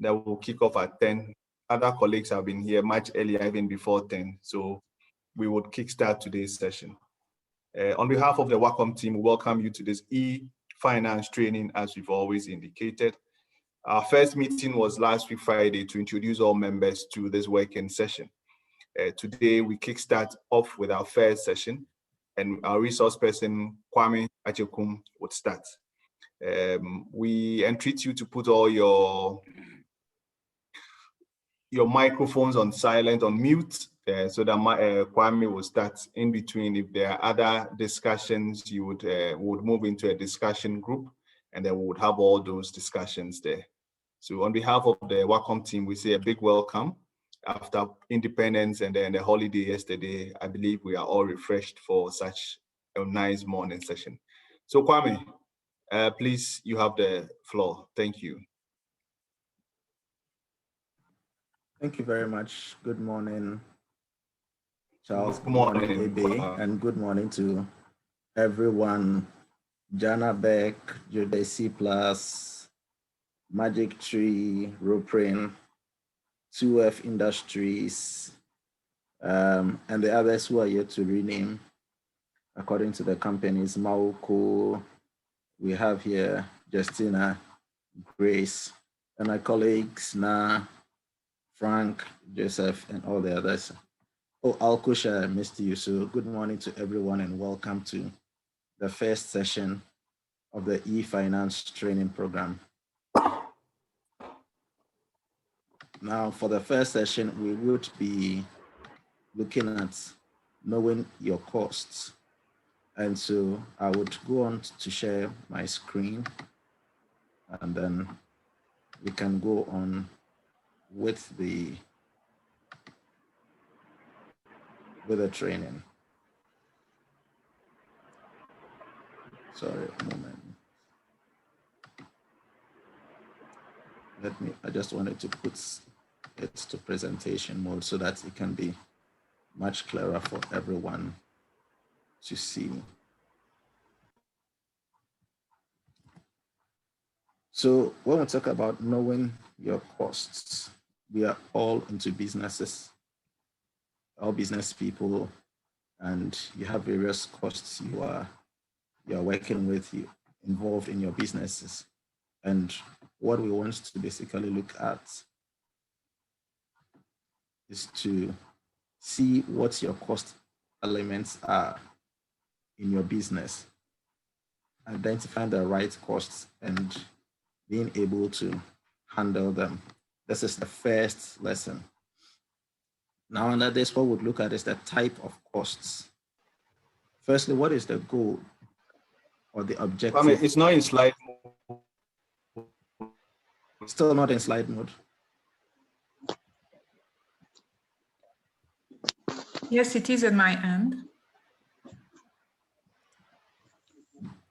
that will kick off at 10. Other colleagues have been here much earlier, even before 10. So we would kickstart today's session. On behalf of the Wacomp team, we welcome you to this e-finance training, as we've always indicated. Our first meeting was last week, Friday, to introduce all members to this working session. Today, we kickstart off with our first session, and our resource person, Kwame Achekum, would start. We entreat you to put all your microphones on silent, on mute, so that Kwame will start. In between, if there are other discussions, you would move into a discussion group, and then we would have all those discussions there. So on behalf of the Wacom team, we say a big welcome. After independence and then the holiday yesterday, I believe we are all refreshed for such a nice morning session. So Kwame, please, you have the floor. Thank you. Thank you very much. Good morning, Charles. Good morning, Ebe, and good morning to everyone. Jana Beck, Jude C+, Magic Tree, Ruprin, 2F Industries, and the others who are yet to rename according to the companies. Mauko, we have here Justina, Grace, and my colleagues, Na, Frank, Joseph, and all the others. Oh, Alkusha, missed you. So good morning to everyone and welcome to the first session of the e-finance training program. Now, for the first session, we would be looking at knowing your costs. And so I would go on to share my screen, and then we can go on with the training. Sorry, a moment. I just wanted to put it to presentation mode so that it can be much clearer for everyone to see. So when we talk about knowing your costs, we are all into businesses, all business people, and you have various costs you are working with, you involved in your businesses. And what we want to basically look at is to see what your cost elements are in your business, identifying the right costs and being able to handle them. This is the first lesson. Now, under this, what we'll look at is the type of costs. Firstly, what is the goal or the objective? I mean, it's not in slide mode. Still not in slide mode. Yes, it is at my end.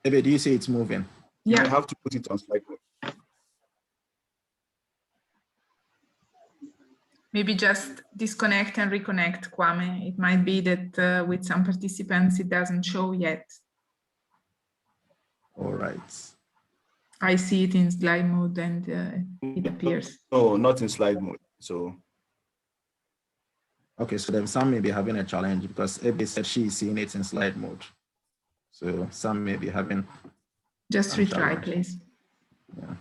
Maybe do you see it's moving? Yeah. You have to put it on slide mode. Maybe just disconnect and reconnect, Kwame. It might be that with some participants, it doesn't show yet. All right. I see it in slide mode and it appears. No, not in slide mode. So. Okay, so then some may be having a challenge because Ebe said she's seeing it in slide mode. So some may be having. Just retry, challenge. Please. Yeah.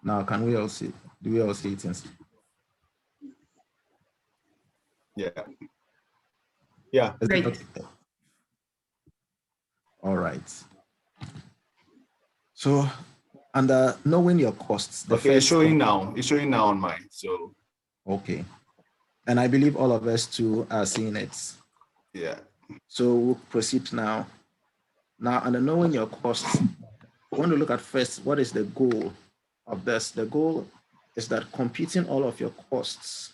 Now, can we all see? Do we all see it in? Yeah. Yeah. Great. Okay? All right. So, under knowing your costs. Okay, it's showing now. It's showing now on mine. So. Okay. And I believe all of us too are seeing it. Yeah. So we'll proceed now. Now, under knowing your costs, I want to look at first, what is the goal of this? The goal is that computing all of your costs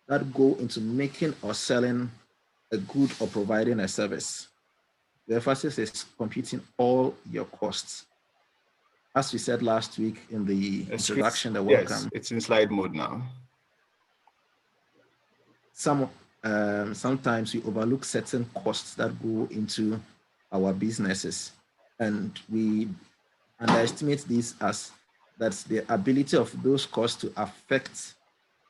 that go into making or selling a good or providing a service. The emphasis is computing all your costs. As we said last week in the introduction, the welcome. Yes, it's in slide mode now. sometimes we overlook certain costs that go into our businesses, and we underestimate these as that's the ability of those costs to affect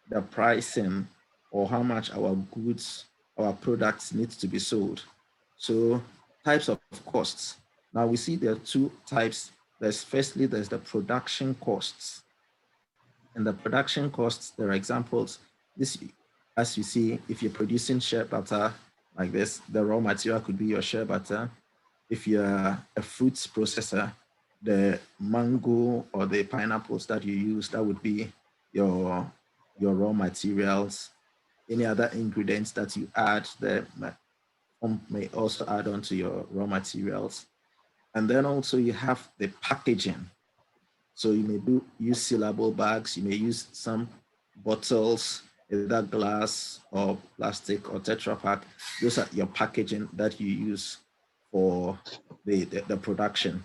the pricing or how much our goods, our products need to be sold. So types of costs. Now we see there are two types. Firstly, there's the production costs. And the production costs, there are examples. This, as you see, if you're producing shea butter like this, the raw material could be your shea butter. If you're a fruits processor, the mango or the pineapples that you use, that would be your raw materials. Any other ingredients that you add there may also add on to your raw materials. And then also you have the packaging. So you may use sealable bags, you may use some bottles, either glass or plastic or Tetra Pak. Those are your packaging that you use for the production.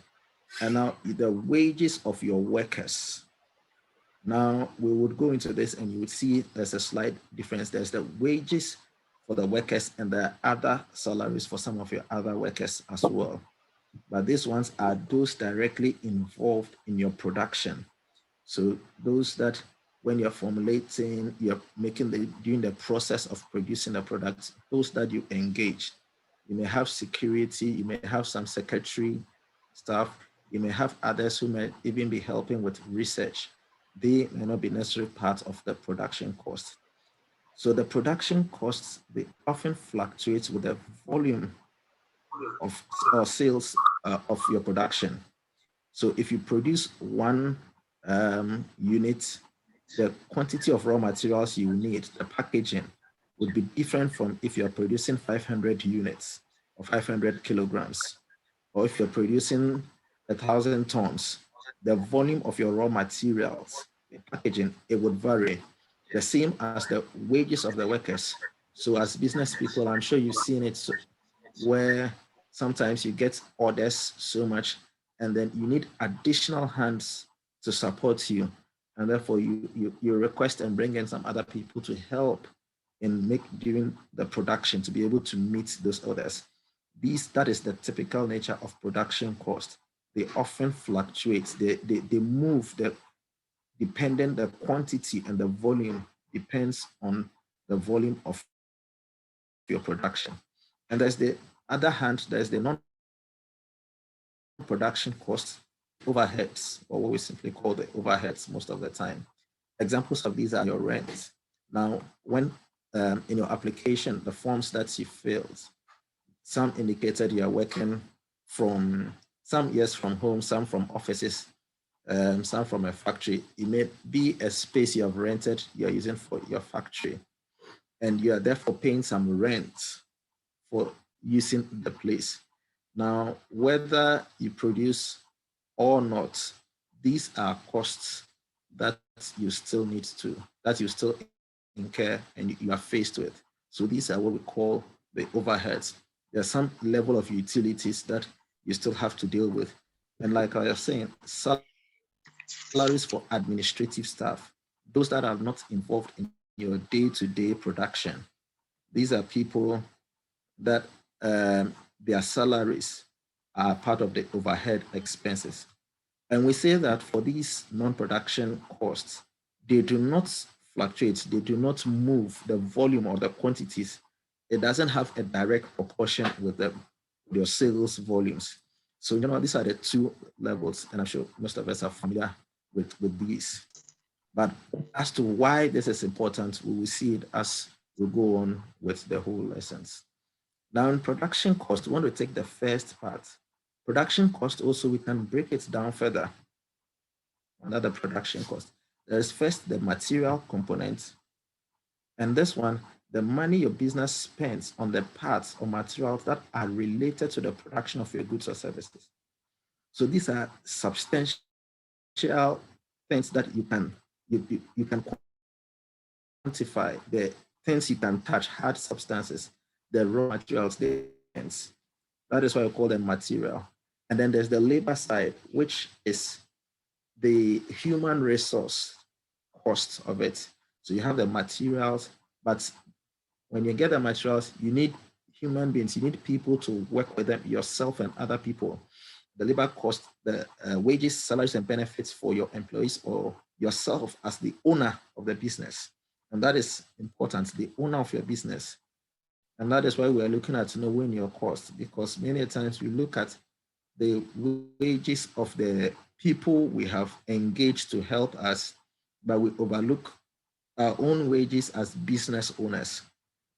And now the wages of your workers. Now we would go into this and you would see there's a slight difference. There's the wages for the workers and the other salaries for some of your other workers as well. But these ones are those directly involved in your production. So those that when you're formulating, you're during the process of producing the product, those that you engage. You may have security, you may have some secretary staff, you may have others who may even be helping with research. They may not be necessarily part of the production cost. So the production costs, they often fluctuate with the volume of or sales of your production. So if you produce one unit, the quantity of raw materials you need, the packaging, would be different from if you're producing 500 units or 500 kilograms, or if you're producing 1,000 tons, the volume of your raw materials, the packaging, it would vary. The same as the wages of the workers. So as business people, I'm sure you've seen it where sometimes you get orders so much and then you need additional hands to support you. And therefore you request and bring in some other people to help in during the production to be able to meet those orders. That is the typical nature of production cost. They often fluctuate. They move dependent, the quantity and the volume depends on the volume of your production. And there's the other hand, there's the non-production costs, overheads, or what we simply call the overheads most of the time. Examples of these are your rent. Now, when in your application, the forms that you filled, some indicated you are working from some years from home, some from offices, some from a factory. It may be a space you have rented, you're using for your factory, and you are therefore paying some rent for using the place. Now, whether you produce or not, these are costs that you still incur and you are faced with. So these are what we call the overheads. There's some level of utilities that you still have to deal with. And like I was saying, salaries for administrative staff, those that are not involved in your day-to-day production. These are people that their salaries are part of the overhead expenses. And we say that for these non-production costs, they do not fluctuate, they do not move the volume or the quantities. It doesn't have a direct proportion with your sales volumes. So, these are the two levels, and I'm sure most of us are familiar with these. But as to why this is important, we will see it as we go on with the whole lessons. Now in production cost, we want to take the first part. Production cost also, we can break it down further. Another production cost. There is first the material component. And this one, the money your business spends on the parts or materials that are related to the production of your goods or services. So these are substantial things that you can quantify, the things you can touch, hard substances, the raw materials, the things. That is why we call them material. And then there's the labor side, which is the human resource cost of it. So you have the materials, but when you get the materials, you need human beings, you need people to work with them, yourself and other people. The labor cost, the wages, salaries, and benefits for your employees or yourself as the owner of the business. And that is important, the owner of your business. And that is why we're looking at knowing your cost, because many times we look at the wages of the people we have engaged to help us, but we overlook our own wages as business owners.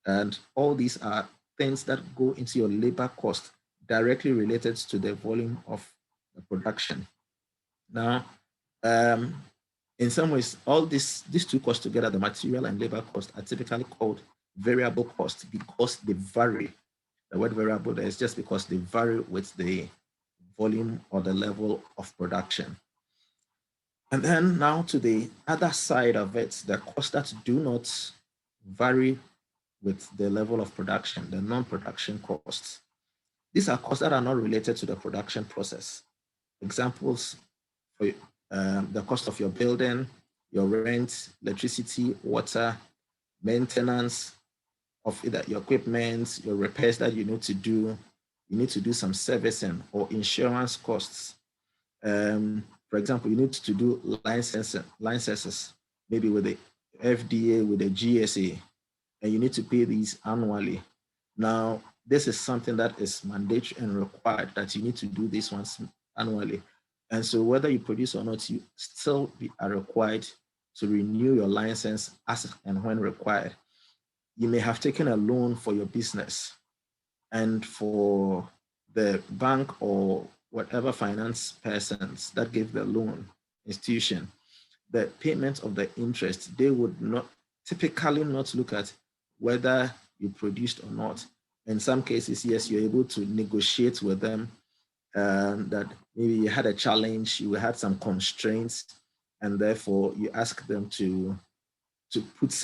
And all these are things that go into your labor cost directly related to the volume of the production. Now, in some ways, all these two costs together, the material and labor cost, are typically called variable costs because they vary. The word variable there is just because they vary with the volume or the level of production. And then now to the other side of it, the costs that do not vary with the level of production, the non-production costs. These are costs that are not related to the production process. Examples for the cost of your building, your rent, electricity, water, maintenance of either your equipment, your repairs that you need to do. You need to do some servicing or insurance costs. For example, you need to do licenses, maybe with the FDA, with the GSA, and you need to pay these annually. Now, this is something that is mandatory and required, that you need to do these ones annually. And so whether you produce or not, you still are required to renew your license as and when required. You may have taken a loan for your business, and for the bank or whatever finance persons that gave the loan institution, the payment of the interest, they would not typically not look at whether you produced or not. In some cases, yes, you're able to negotiate with them that maybe you had a challenge, you had some constraints, and therefore you ask them to put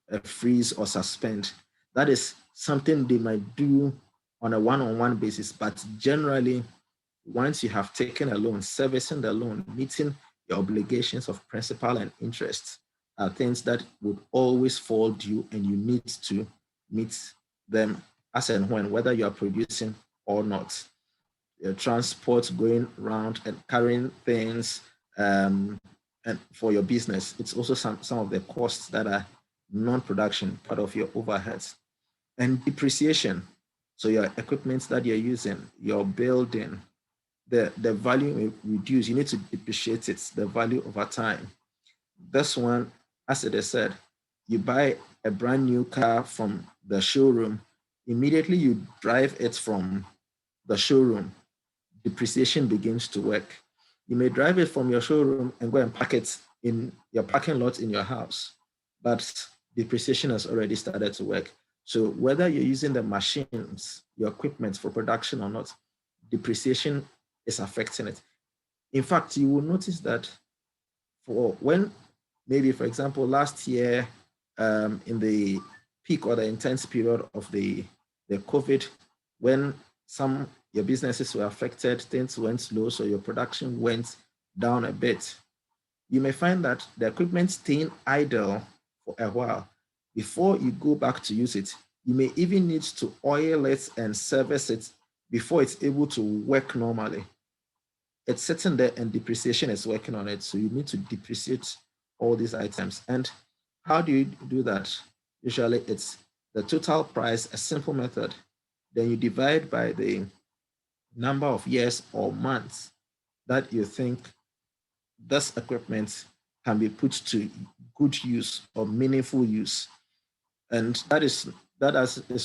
a freeze or suspend. That is something they might do on a one-on-one basis, but generally, once you have taken a loan, servicing the loan, meeting your obligations of principal and interest are things that would always fall due, and you need to meet them as and when, whether you are producing or not. Your transport going around and carrying things, and for your business, it's also some of the costs that are non-production, part of your overheads. And depreciation, so your equipment that you're using, your building, the value will reduce. You need to depreciate it, the value over time. This one, as it is said, you buy a brand new car from the showroom, immediately you drive it from the showroom, depreciation begins to work. You may drive it from your showroom and go and park it in your parking lot in your house, but depreciation has already started to work. So whether you're using the machines, your equipment for production or not, depreciation is affecting it. In fact, you will notice that for when maybe, for example, last year in the peak or the intense period of the COVID, when your businesses were affected, things went slow, so your production went down a bit. You may find that the equipment staying idle for a while before you go back to use it. You may even need to oil it and service it before it's able to work normally. It's sitting there and depreciation is working on it. So you need to depreciate all these items. And how do you do that? Usually it's the total price, a simple method. Then you divide by the number of years or months that you think this equipment can be put to good use or meaningful use. And that is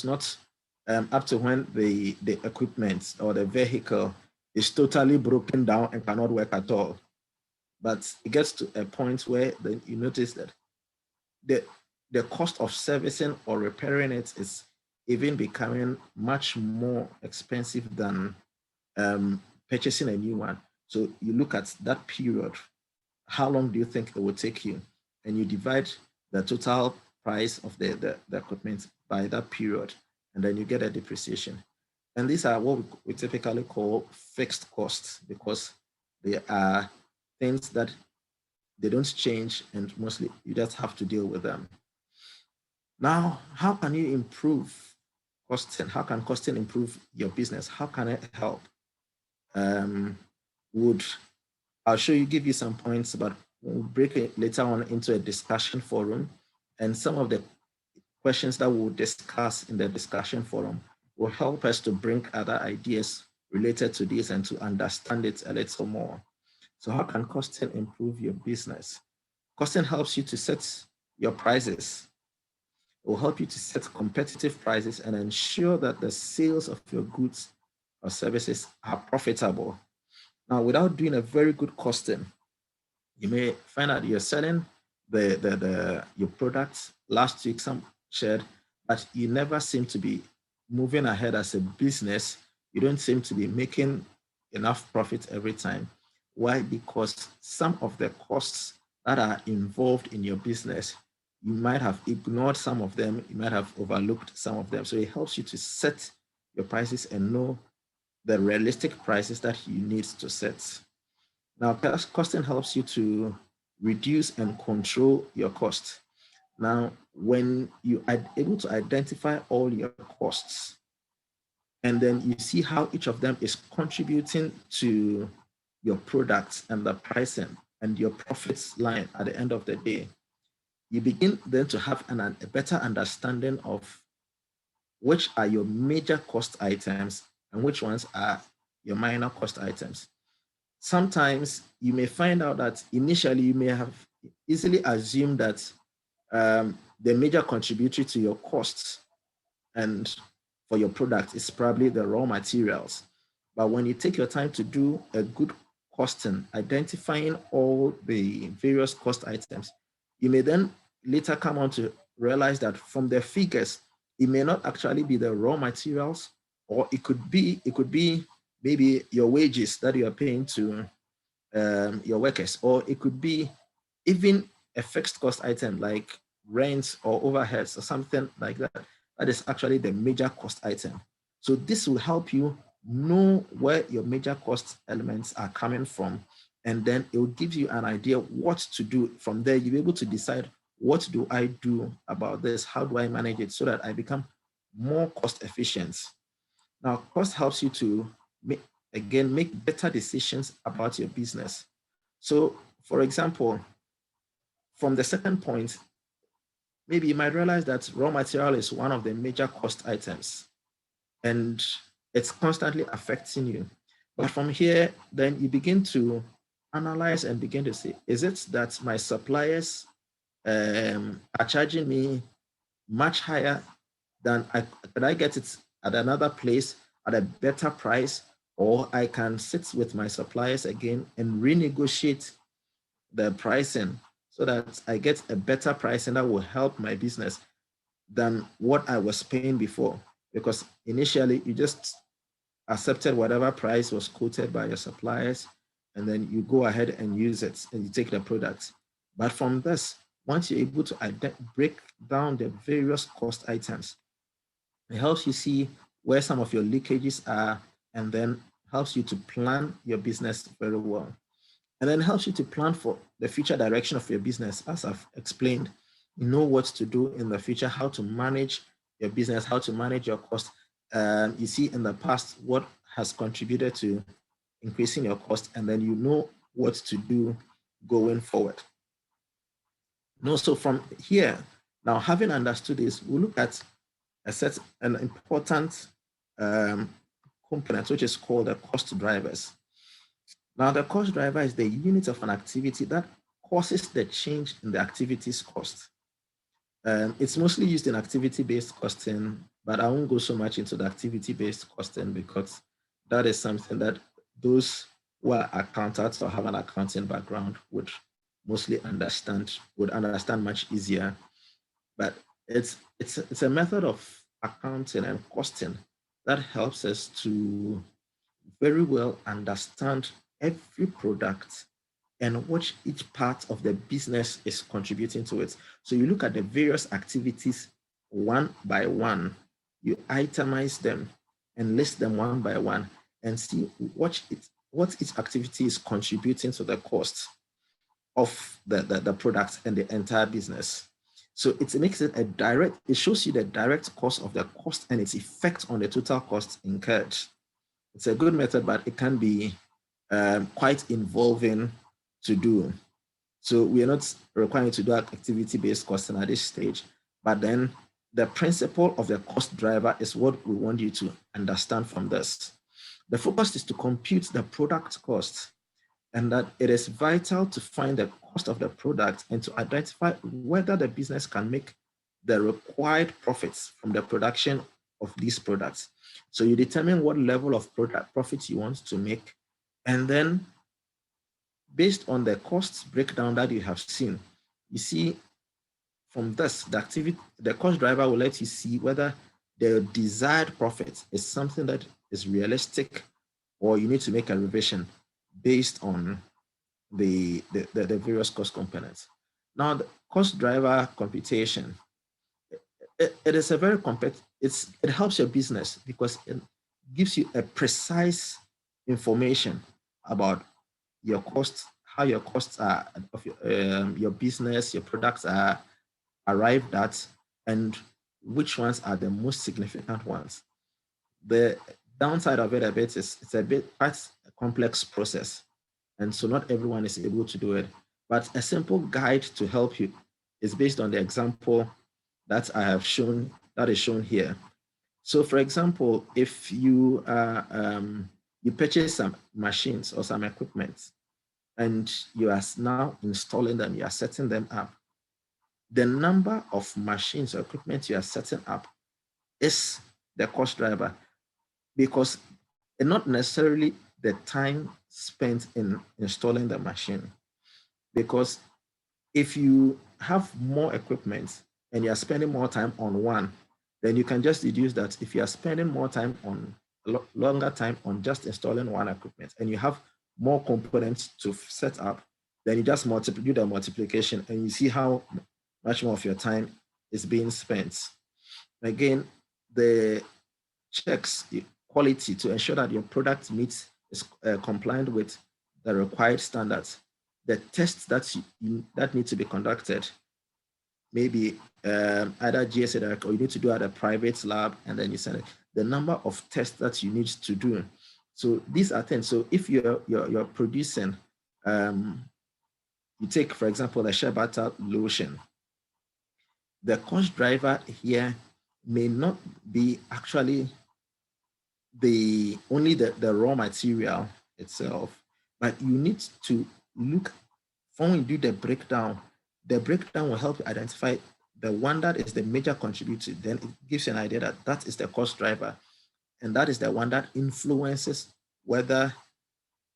not up to when the equipment or the vehicle is totally broken down and cannot work at all. But it gets to a point where then you notice that the cost of servicing or repairing it is even becoming much more expensive than purchasing a new one. So you look at that period, how long do you think it would take you? And you divide the total price of the equipment by that period, and then you get a depreciation. And these are what we typically call fixed costs, because they are things that they don't change, and mostly you just have to deal with them. Now, how can you improve costing? How can costing improve your business? How can it help? I'll give you some points, but we'll break it later on into a discussion forum. And some of the questions that we'll discuss in the discussion forum will help us to bring other ideas related to this and to understand it a little more. So how can costing improve your business? Costing helps you to set your prices. It will help you to set competitive prices and ensure that the sales of your goods or services are profitable. Now, without doing a very good costing, you may find out you're selling your products. Last week, some shared, but you never seem to be moving ahead as a business. You don't seem to be making enough profit every time. Why? Because some of the costs that are involved in your business, you might have ignored some of them, you might have overlooked some of them. So it helps you to set your prices and know the realistic prices that you need to set. Now, costing helps you to reduce and control your cost. Now, when you are able to identify all your costs, and then you see how each of them is contributing to your products and the pricing and your profits line at the end of the day, you begin then to have a better understanding of which are your major cost items and which ones are your minor cost items. Sometimes you may find out that initially you may have easily assumed that the major contributor to your costs and for your product is probably the raw materials. But when you take your time to do a good costing, identifying all the various cost items, you may then later come on to realize that from the figures, it may not actually be the raw materials, or it could be maybe your wages that you are paying to your workers, or it could be even a fixed cost item like rent or overheads or something like that. That is actually the major cost item. So this will help you know where your major cost elements are coming from, and then it will give you an idea what to do. From there, you'll be able to decide, what do I do about this? How do I manage it so that I become more cost efficient? Now, cost helps you to make better decisions about your business. So, for example, from the second point, maybe you might realize that raw material is one of the major cost items and it's constantly affecting you. But from here, then you begin to analyze and begin to say, is it that my suppliers are charging me much higher than could I get it at another place at a better price, or I can sit with my suppliers again and renegotiate the pricing so that I get a better pricing that will help my business than what I was paying before. Because initially you just accepted whatever price was quoted by your suppliers, and then you go ahead and use it and you take the product. But from this, once you're able to break down the various cost items, it helps you see where some of your leakages are, and then helps you to plan your business very well. And then helps you to plan for the future direction of your business. As I've explained, you know what to do in the future, how to manage your business, how to manage your cost. You see in the past what has contributed to increasing your cost, and then you know what to do going forward. So from here, now having understood this, we'll look at an important component, which is called the cost drivers. Now, the cost driver is the unit of an activity that causes the change in the activity's cost. It's mostly used in activity-based costing, but I won't go so much into the activity-based costing because that is something that those who are accountants or have an accounting background would mostly understand much easier. But it's a method of accounting and costing that helps us to very well understand every product and what each part of the business is contributing to it. So you look at the various activities one by one, you itemize them and list them one by one and see what each activity is contributing to the cost of the product and the entire business. So it makes it it shows you the direct cost of the cost and its effect on the total cost incurred. It's a good method, but it can be quite involving to do. So we are not requiring to do activity-based costing at this stage, but then the principle of the cost driver is what we want you to understand from this. The focus is to compute the product cost, and that it is vital to find the cost of the product and to identify whether the business can make the required profits from the production of these products. So you determine what level of product profits you want to make, and then based on the cost breakdown that you have seen, you see from this, the cost driver will let you see whether the desired profit is something that is realistic, or you need to make a revision based on the various cost components. Now, the cost driver computation, it is a very it helps your business because it gives you a precise information about your costs, how your costs are of your business, your products are arrived at, and which ones are the most significant ones. The downside of it a bit is it's a bit quite a complex process, and so not everyone is able to do it. But a simple guide to help you is based on the example that I have shown, that is shown here. So for example, if you you purchase some machines or some equipment and you are now installing them, you are setting them up, the number of machines or equipment you are setting up is the cost driver, because it's not necessarily the time spent in installing the machine. Because if you have more equipment and you are spending more time on one, then you can just deduce that if you are spending more time on longer time on just installing one equipment and you have more components to set up, then you just do the multiplication and you see how much more of your time is being spent. Again, the checks quality to ensure that your product is compliant with the required standards. The tests that need to be conducted, maybe either GSA direct or you need to do at a private lab, and then you send it. The number of tests that you need to do. So these are things. So if you're producing, you take, for example, the shea butter lotion. The cost driver here may not be actually only the raw material itself, but you need to look, when we do the breakdown will help you identify the one that is the major contributor. Then it gives you an idea that that is the cost driver, and that is the one that influences whether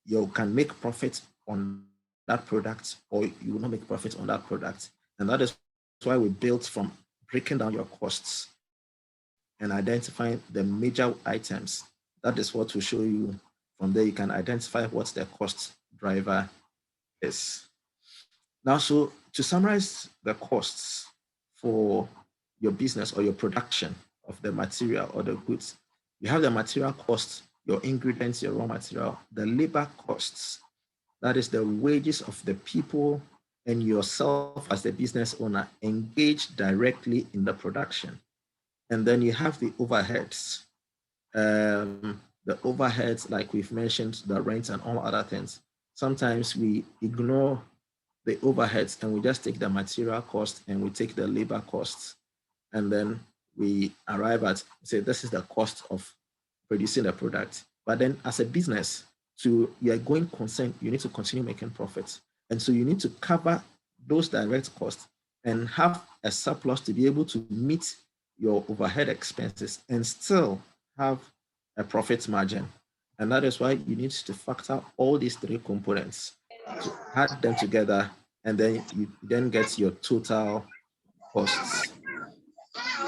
you can make profit on that product or you will not make profit on that product. And that is why we built from breaking down your costs and identifying the major items. That is what will show you. From there, you can identify what the cost driver is. Now, so to summarize the costs for your business or your production of the material or the goods, you have the material costs, your ingredients, your raw material, the labor costs, that is the wages of the people and yourself as the business owner engaged directly in the production. And then you have the overheads. The overheads, like we've mentioned, the rent and all other things. Sometimes we ignore the overheads and we just take the material cost and we take the labor costs. And then we arrive at, say, this is the cost of producing the product. But then as a business, you are going concern, you need to continue making profits. And so you need to cover those direct costs and have a surplus to be able to meet your overhead expenses and still have a profit margin. And that is why you need to factor all these three components, to add them together, and then you then get your total costs.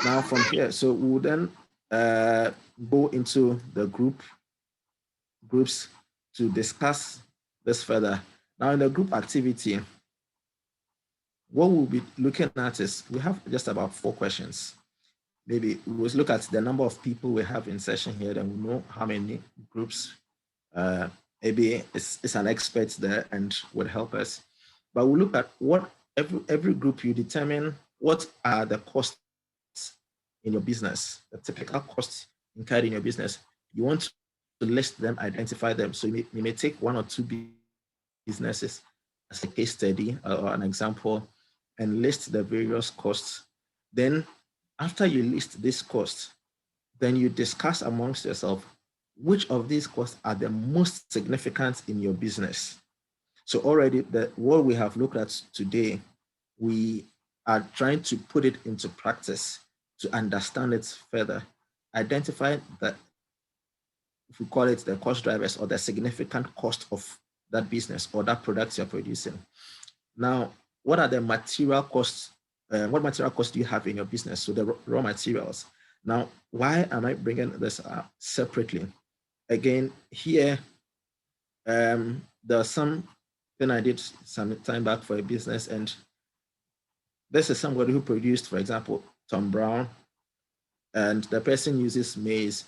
Now from here, so we'll then go into the groups to discuss this further. Now in the group activity, what we'll be looking at is, we have just about 4 questions. Maybe we'll look at the number of people we have in session here, then we'll know how many groups. Maybe it's an expert there and would help us. But we'll look at what every group, you determine what are the costs in your business, the typical costs incurred in your business. You want to list them, identify them. So you may take one or two businesses as a case study or an example and list the various costs. Then after you list these costs, then you discuss amongst yourself which of these costs are the most significant in your business. So already what we have looked at today, we are trying to put it into practice to understand it further, identify that, if we call it the cost drivers or the significant cost of that business or that product you're producing. Now, what are the material costs? What material costs do you have in your business? So the raw materials. Now, why am I bringing this up separately? Again, here, there's something I did some time back for a business, and this is somebody who produced, for example, Tom Brown, and the person uses maize,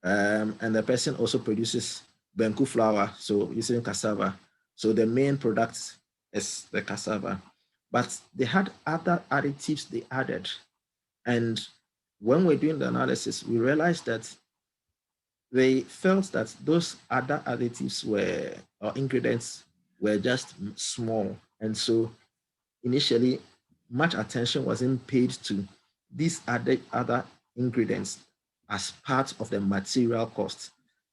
and the person also produces Benku flour, so using cassava. So the main product is the cassava, but they had other additives they added. And when we're doing the analysis, we realized that they felt that those other additives or ingredients were just small. And so initially, much attention wasn't paid to these other ingredients as part of the material cost.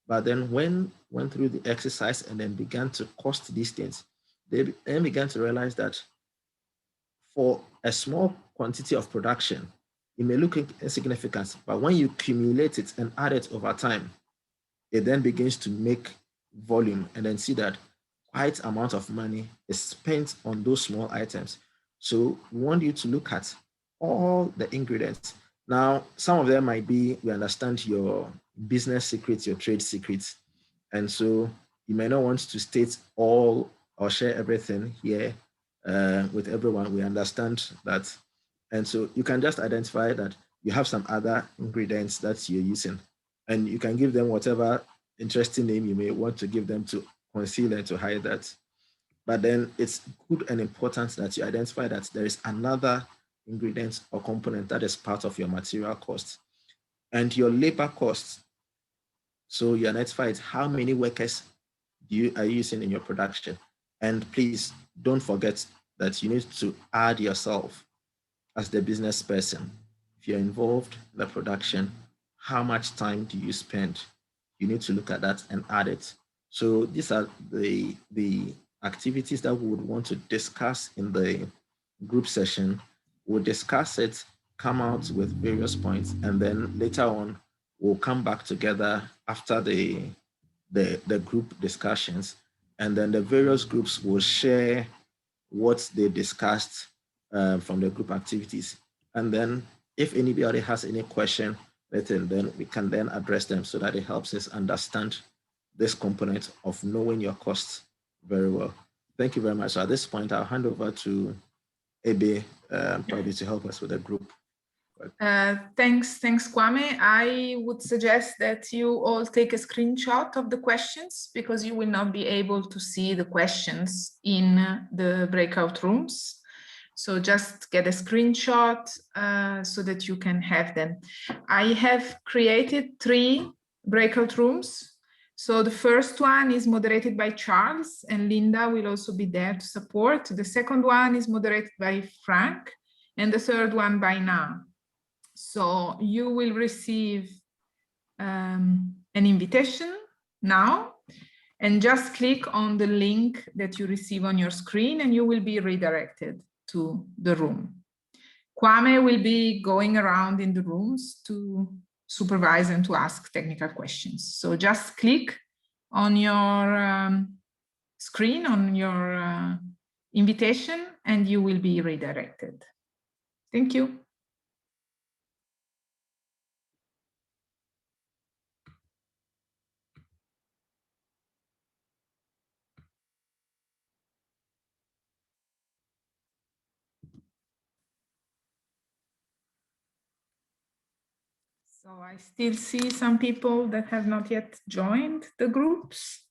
But then when went through the exercise and then began to cost these things, they then began to realize that for a small quantity of production, it may look insignificant, but when you accumulate it and add it over time, it then begins to make volume, and then see that quite amount of money is spent on those small items. So we want you to look at all the ingredients. Now, some of them might be, we understand your business secrets, your trade secrets. And so you may not want to state all or share everything here with everyone. We understand that. And so you can just identify that you have some other ingredients that you're using, and you can give them whatever interesting name you may want to give them to conceal and to hide that. But then it's good and important that you identify that there is another ingredient or component that is part of your material cost and your labor costs. So you identify how many workers you are using in your production. And please don't forget that you need to add yourself as the business person. If you're involved in the production, how much time do you spend? You need to look at that and add it. So these are the activities that we would want to discuss in the group session. We'll discuss it, come out with various points, and then later on, we'll come back together after the group discussions, and then the various groups will share what they discussed from the group activities. And then if anybody has any question, then we can then address them so that it helps us understand this component of knowing your costs very well. Thank you very much. So at this point, I'll hand over to Ebe probably to help us with the group. Thanks, Kwame. I would suggest that you all take a screenshot of the questions, because you will not be able to see the questions in the breakout rooms. So just get a screenshot so that you can have them. I have created 3 breakout rooms. So the first one is moderated by Charles, and Linda will also be there to support. The second one is moderated by Frank, and the third one by Na. So you will receive an invitation now, and just click on the link that you receive on your screen and you will be redirected to the room. Kwame will be going around in the rooms to supervise and to ask technical questions. So just click on your screen, on your invitation, and you will be redirected. Thank you. So I still see some people that have not yet joined the groups.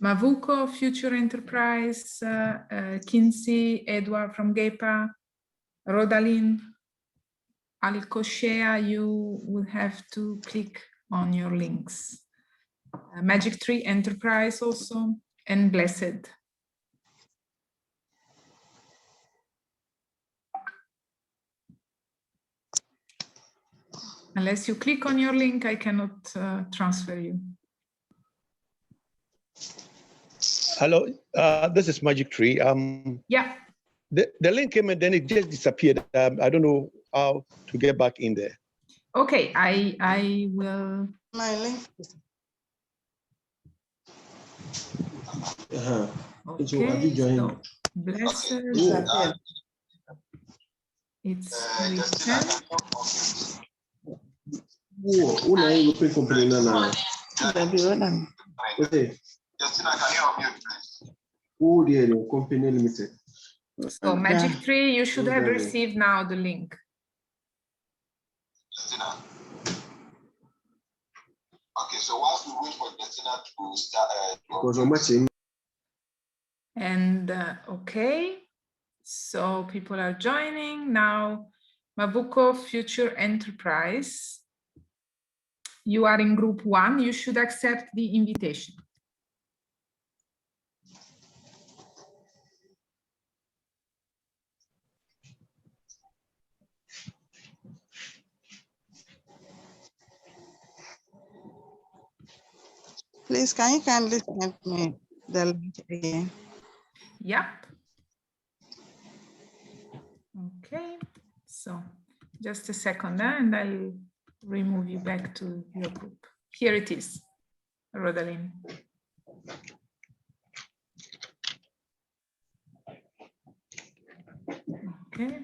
Mavuko, Future Enterprise, Kinsey, Edward from GEPA, Rodalyn, Alcochea, you will have to click on your links. Magic Tree Enterprise also, and Blessed. Unless you click on your link, I cannot transfer you. Hello, this is Magic Tree. Yeah. The link came and then it just disappeared. I don't know how to get back in there. Okay, I will. My link. Okay, So have you joined? so Blessed. It's Okay. Justina, can you unmute, please? Oh, dear, company limited. So Magic Tree, you should have received now the link. Justina. Okay, so whilst we wait for Justina to start, And okay, so people are joining now. Mavuko Future Enterprise. You are in group 1. You should accept the invitation. Please, can you kindly send me the link again? Yep. Okay, so just a second and I'll remove you back to your group. Here it is, Rodalyn. Okay.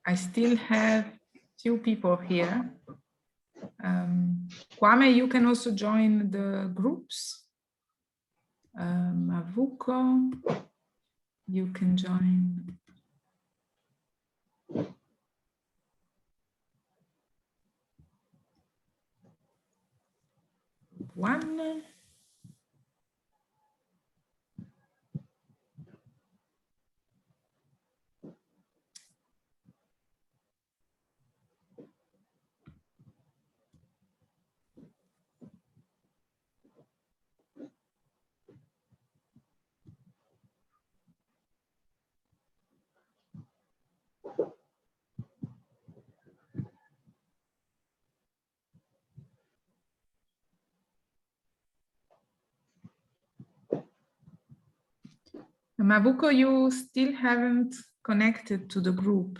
I still have few people here. Kwame, you can also join the groups. Mavuko, you can join. One. Mavuko, you still haven't connected to the group.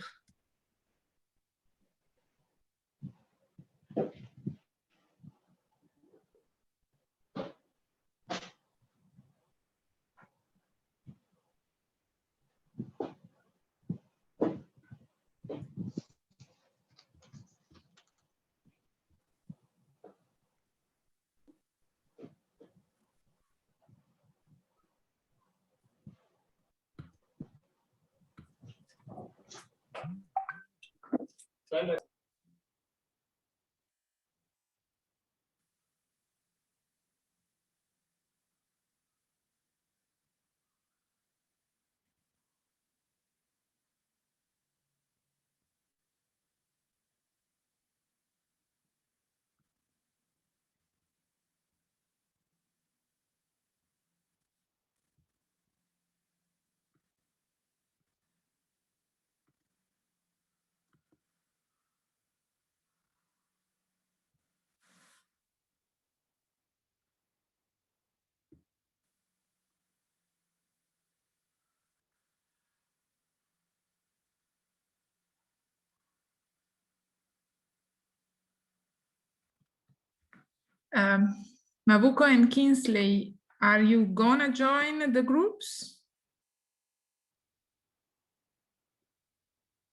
Mavuko and Kinsley, are you gonna join the groups?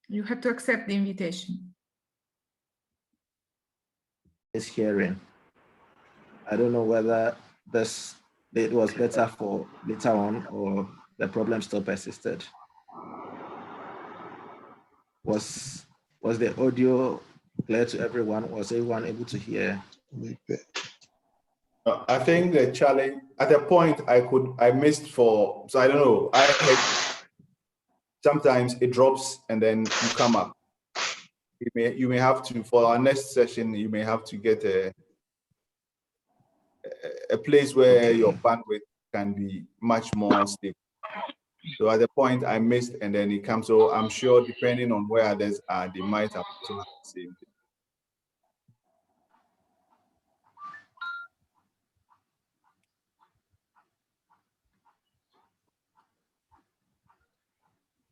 You have to accept the invitation. Is hearing. I don't know whether this it was better for later on, or the problem still persisted? Was the audio clear to everyone? Was everyone able to hear? I think the challenge at a point I missed so I don't know. I had, sometimes it drops and then you come up. You may have to, for our next session, you may have to get a place where your bandwidth can be much more stable. So at the point I missed and then it comes. So I'm sure depending on where others are, they might have also had the same thing.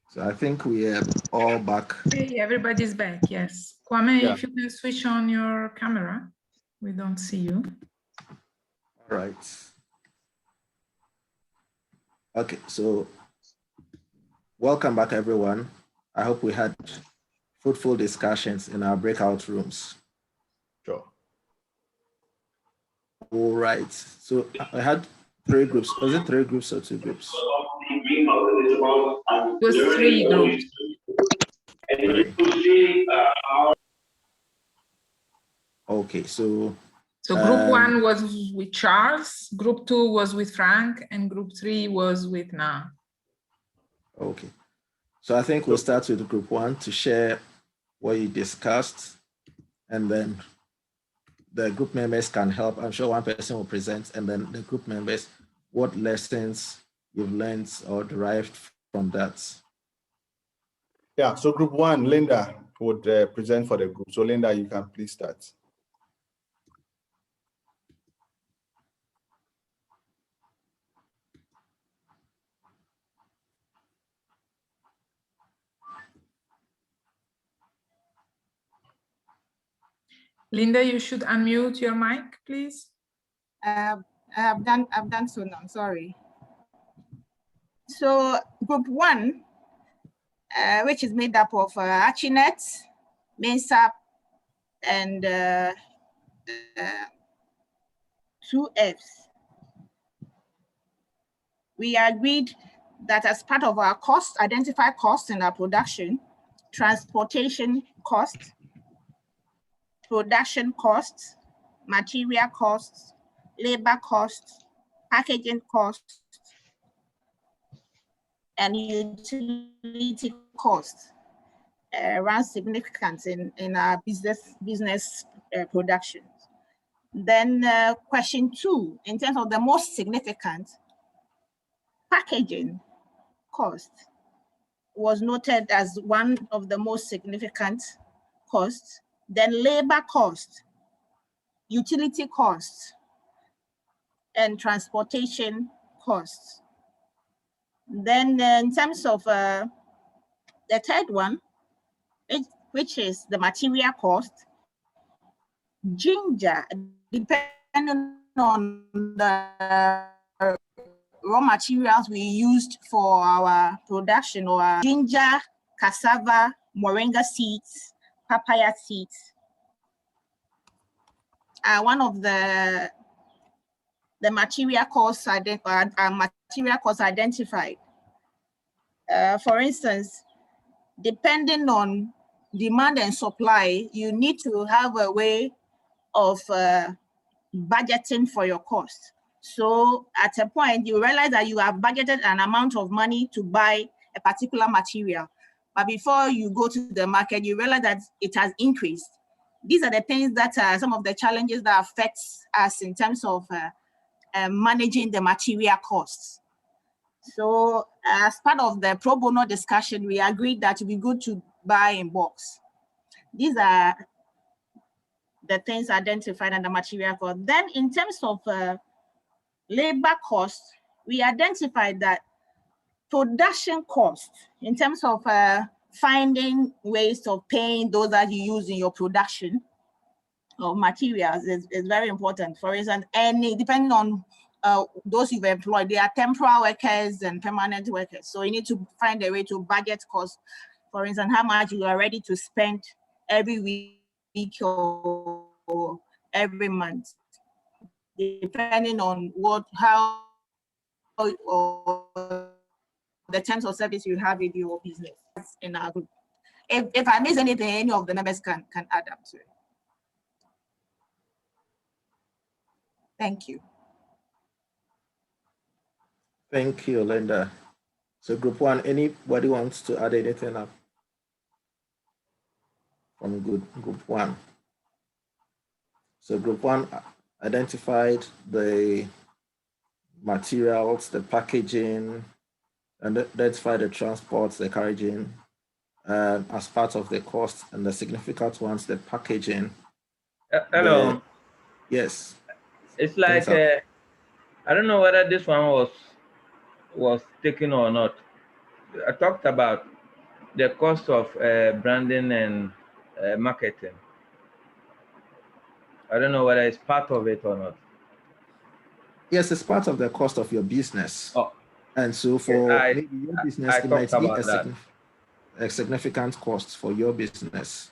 So I think we are all back. Hey, everybody's back, yes. Kwame, Yeah. if you can switch on your camera, we don't see you. All right. Okay, so welcome back, everyone. I hope we had fruitful discussions in our breakout rooms. Sure. All right, so I had 3 groups. Was it 3 groups or 2 groups? It was 3 groups. Okay, so group 1 was with Charles, group 2 was with Frank, and group 3 was with Na. Okay, so I think we'll start with group 1 to share what you discussed, and then the group members can help. I'm sure one person will present, and then the group members, what lessons you've learned or derived from that. Yeah, so group 1, Linda would present for the group. So Linda, you can please start. Linda, you should unmute your mic, please. I've done so now, sorry. So group 1, which is made up of Archinet, MainSAP, and 2Fs. We agreed that as part of our costs, identify costs in our production, transportation costs, production costs, material costs, labor costs, packaging costs, and utility costs run significant in our business production. Then question 2, in terms of the most significant, packaging cost was noted as one of the most significant costs. Then labor cost, utility costs, and transportation costs. Then in terms of the third one, which is the material cost, ginger, depending on the raw materials we used for our production, or ginger, cassava, moringa seeds, papaya seeds, one of the material costs identified. For instance, depending on demand and supply, you need to have a way of budgeting for your costs. So at a point, you realize that you have budgeted an amount of money to buy a particular material, but before you go to the market, you realize that it has increased. These are the things that are some of the challenges that affects us in terms of managing the material costs. So as part of the pro bono discussion, we agreed that it would be good to buy in bulks. These are the things identified under material cost. Then in terms of labor costs, we identified that production costs, in terms of finding ways of paying those that you use in your production of materials is very important. For instance, depending on those you've employed, they are temporary workers and permanent workers. So you need to find a way to budget costs. For instance, how much you are ready to spend every week or every month, depending on how or the terms of service you have in your business in our group. If I miss anything, any of the members can add up to it. Thank you. Thank you, Linda. So group one, anybody wants to add anything up from group one? So group one identified the materials, the packaging, and identified the transports, the carriaging as part of the cost, and the significant ones, the packaging. Hello. Yes. It's like I don't know whether this one was taken or not. I talked about the cost of branding and marketing. I don't know whether it's part of it or not. Yes, it's part of the cost of your business. Oh. And so for maybe your business, it might be a significant cost for your business.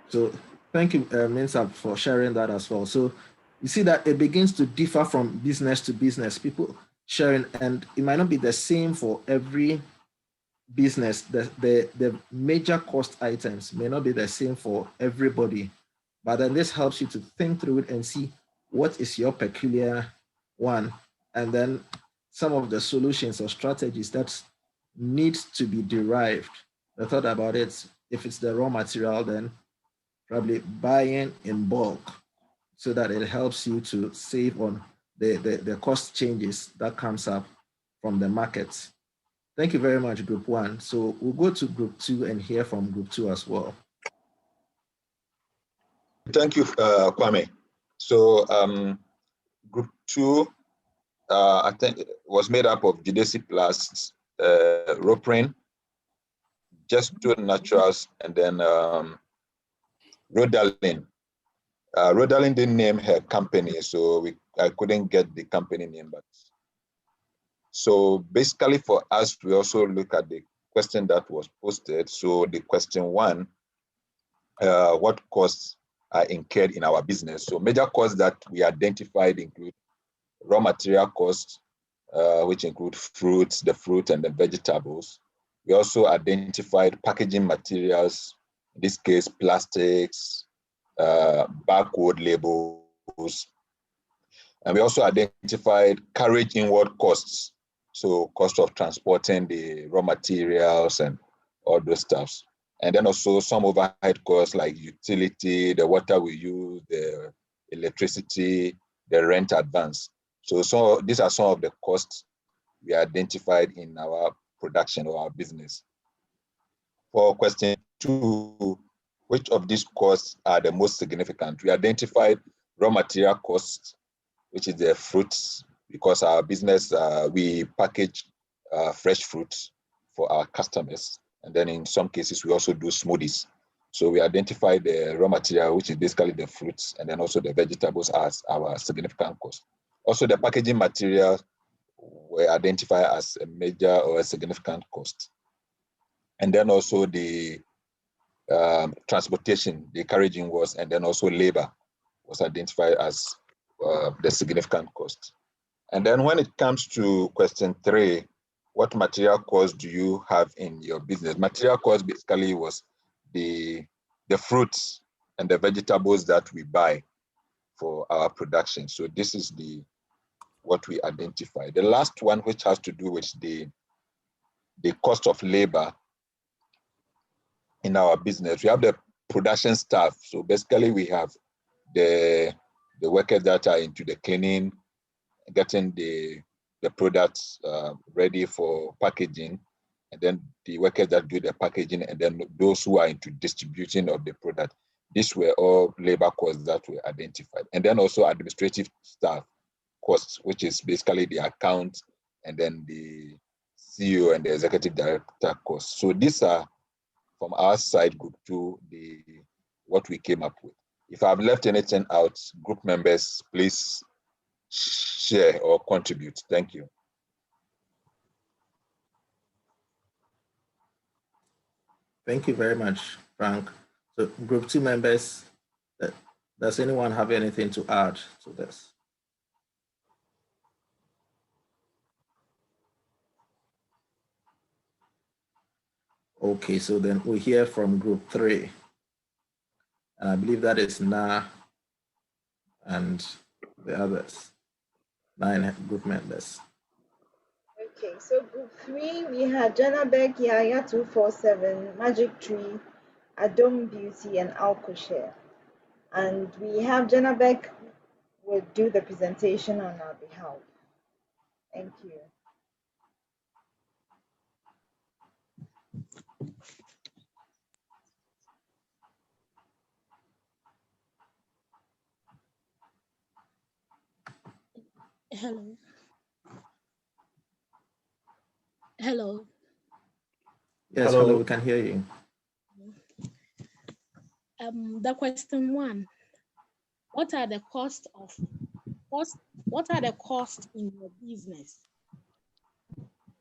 So thank you, Mensa, for sharing that as well. So you see that it begins to differ from business to business. People sharing, and it might not be the same for every business. The major cost items may not be the same for everybody, but then this helps you to think through it and see what is your peculiar one, and then some of the solutions or strategies that need to be derived. I thought about it. If it's the raw material, then probably buying in bulk so that it helps you to save on the cost changes that comes up from the market. Thank you very much, group one. So we'll go to group two and hear from group two as well. Thank you, Kwame. So group two, I think was made up of GDC plus Roprin, Just Do Naturals, and then Rodalin. Rodalin didn't name her company, so I couldn't get the company name. But so basically for us, we also look at the question that was posted. So the question one, what costs are incurred in our business? So major costs that we identified include raw material costs, which include the fruit and the vegetables. We also identified packaging materials, in this case, plastics, barcode labels. And we also identified carriage inward costs. So cost of transporting the raw materials and all those stuffs. And then also some overhead costs like utility, the water we use, the electricity, the rent advance. So these are some of the costs we identified in our production or our business. For question two, which of these costs are the most significant? We identified raw material costs, which is the fruits, because our business, we package fresh fruits for our customers. And then in some cases, we also do smoothies. So we identify the raw material, which is basically the fruits, and then also the vegetables as our significant cost. Also, the packaging material were identified as a major or a significant cost. And then also the transportation, the carriaging was, and then also labor was identified as the significant cost. And then when it comes to question three, what material costs do you have in your business? Material cost basically was the fruits and the vegetables that we buy for our production. So this is what we identify. The last one, which has to do with the cost of labor in our business. We have the production staff. So basically we have the workers that are into the cleaning, getting the products ready for packaging, and then the workers that do the packaging, and then those who are into distributing of the product. These were all labor costs that were identified. And then also administrative staff costs, which is basically the account, and then the CEO and the executive director costs. So these are, from our side, group two, what we came up with. If I've left anything out, group members, please share or contribute. Thank you. Thank you very much, Frank. So group two members, Does anyone have anything to add to this? Okay, so then we hear from group 3. And I believe that is Na and the others, 9 group members. Okay, so group 3, we had Janabek, Yaya 247, Magic Tree, Adom Beauty, and Alcoshare. And we have Janabek will do the presentation on our behalf. Thank you. Hello. Hello. Yes, hello, we can hear you. The question 1, what are the costs in your business?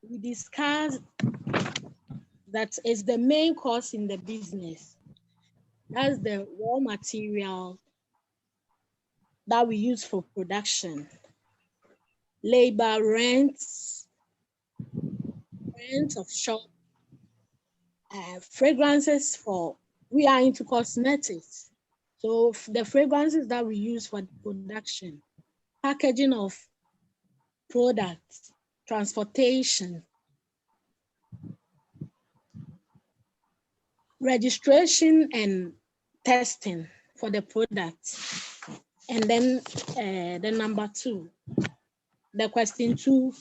We discussed that is the main cost in the business. That's the raw material that we use for production. Labor, rent of shop, fragrances we are into cosmetics. So the fragrances that we use for production, packaging of products, transportation, registration and testing for the products. And then the number 2, the question 2,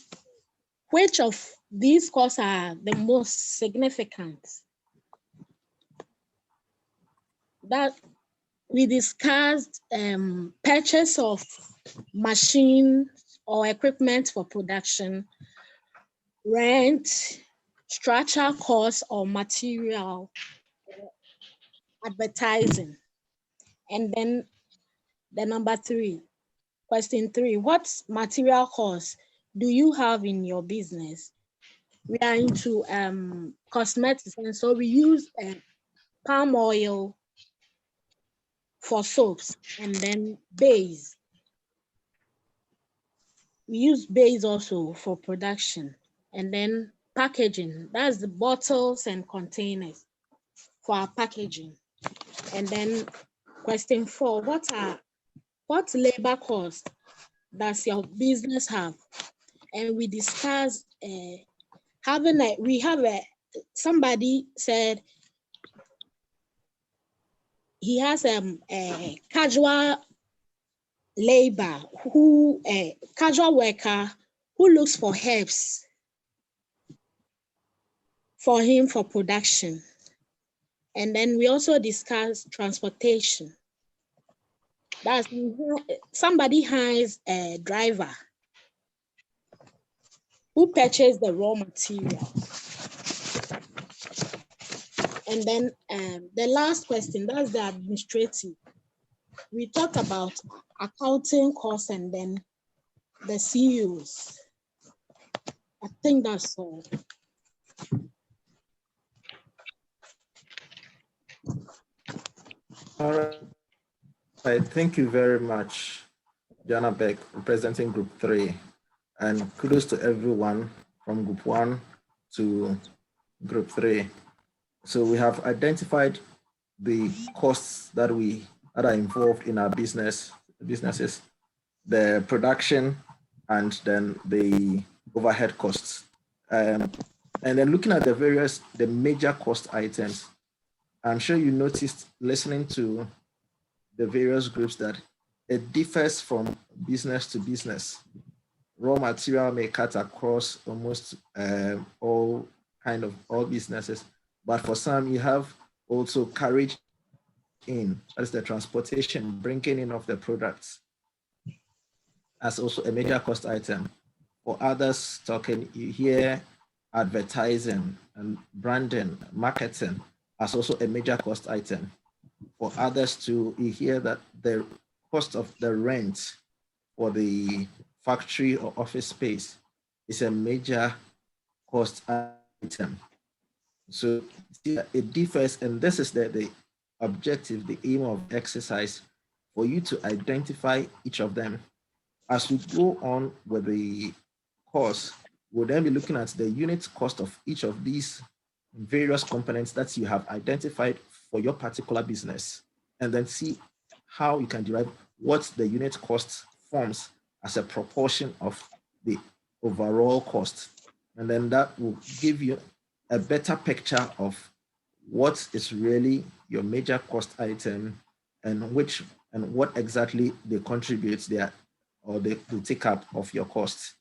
which of these costs are the most significant? That we discussed purchase of machines or equipment for production, rent, structural costs or material, advertising. And then the number 3, question 3, what material costs do you have in your business? We are into cosmetics, and so we use palm oil for soaps, and then base. We use base also for production, and then packaging. That's the bottles and containers for our packaging. And then question 4, what labor costs does your business have? And we discussed somebody said he has a casual labor casual worker who looks for herbs for him for production. And then we also discussed transportation. That's somebody hires a driver who purchased the raw material. And then the last question, that's the administrative. We talked about accounting costs and then the CEOs. I think that's all. All right, thank you very much, Jana Beck, representing group 3. And kudos to everyone from group 1 to group 3. So we have identified the costs that are involved in our businesses, the production, and then the overhead costs. And then looking at the major cost items, I'm sure you noticed listening to the various groups that it differs from business to business. Raw material may cut across almost all businesses, but for some you have also carriage in, as the transportation, bringing in of the products as also a major cost item. For others talking, you hear advertising and branding, marketing as also a major cost item. For others too, you hear that the cost of the rent for the factory or office space is a major cost item. So it differs, and this is the objective, the aim of exercise for you to identify each of them. As we go on with the course, we'll then be looking at the unit cost of each of these various components that you have identified for your particular business, and then see how you can derive what the unit cost forms as a proportion of the overall cost. And then that will give you a better picture of what is really your major cost item and what exactly they contribute there, or they take up of your costs.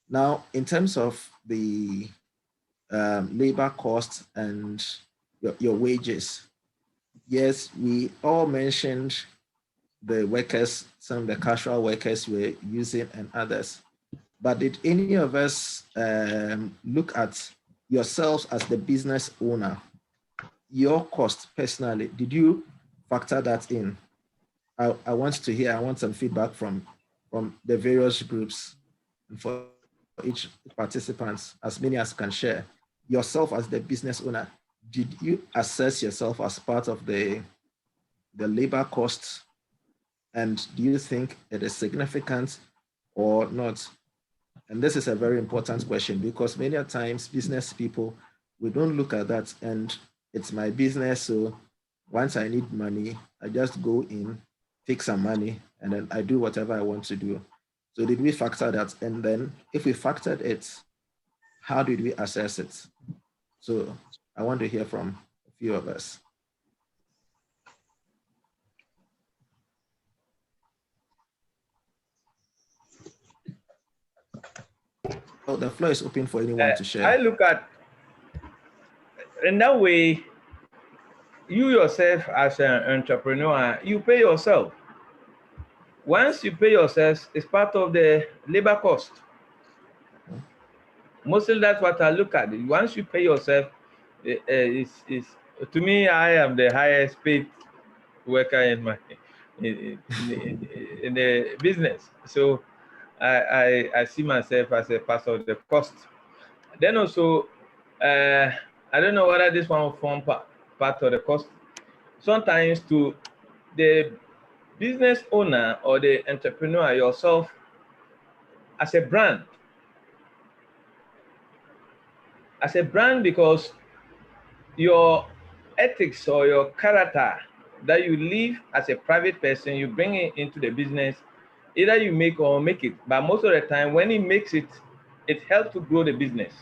Now, in terms of the labor cost and your wages, yes, we all mentioned the workers, some of the casual workers we're using and others. But did any of us look at yourselves as the business owner? Your cost personally, did you factor that in? I want some feedback from the various groups, and for each participants, as many as can share. Yourself as the business owner, did you assess yourself as part of the labor costs? And do you think it is significant or not? And this is a very important question, because many times business people, we don't look at that, and it's my business, so once I need money, I just go in, take some money, and then I do whatever I want to do. So did we factor that? And then if we factored it, how did we assess it? So I want to hear from a few of us. Oh, the floor is open for anyone to share. I look at, in that way, you yourself as an entrepreneur, you pay yourself. Once you pay yourself, it's part of the labor cost. Mostly that's what I look at. Once you pay yourself, to me, I am the highest paid worker in the business. So I see myself as a part of the cost. Then also, I don't know whether this one will form part of the cost. Sometimes to the business owner or the entrepreneur yourself as a brand, because your ethics or your character that you live as a private person, you bring it into the business. Either you make or make it, but most of the time when it makes it, it helps to grow the business.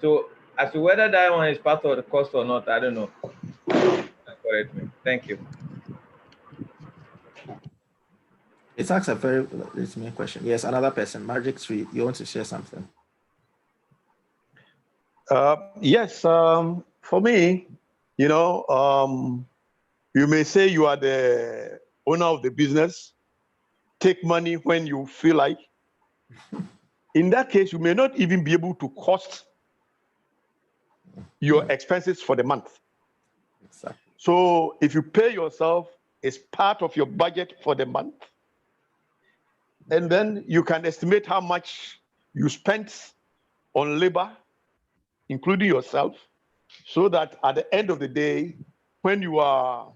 So as to whether that one is part of the cost or not, I don't know. Correct me. Thank you. It's actually a very legitimate question. Yes, another person, Magic Tree, you want to share something? Yes, for me, you may say you are the owner of the business, take money when you feel like. In that case, you may not even be able to cost your expenses for the month. Exactly. So if you pay yourself, it's part of your budget for the month. And then you can estimate how much you spent on labor, including yourself, so that at the end of the day, when you are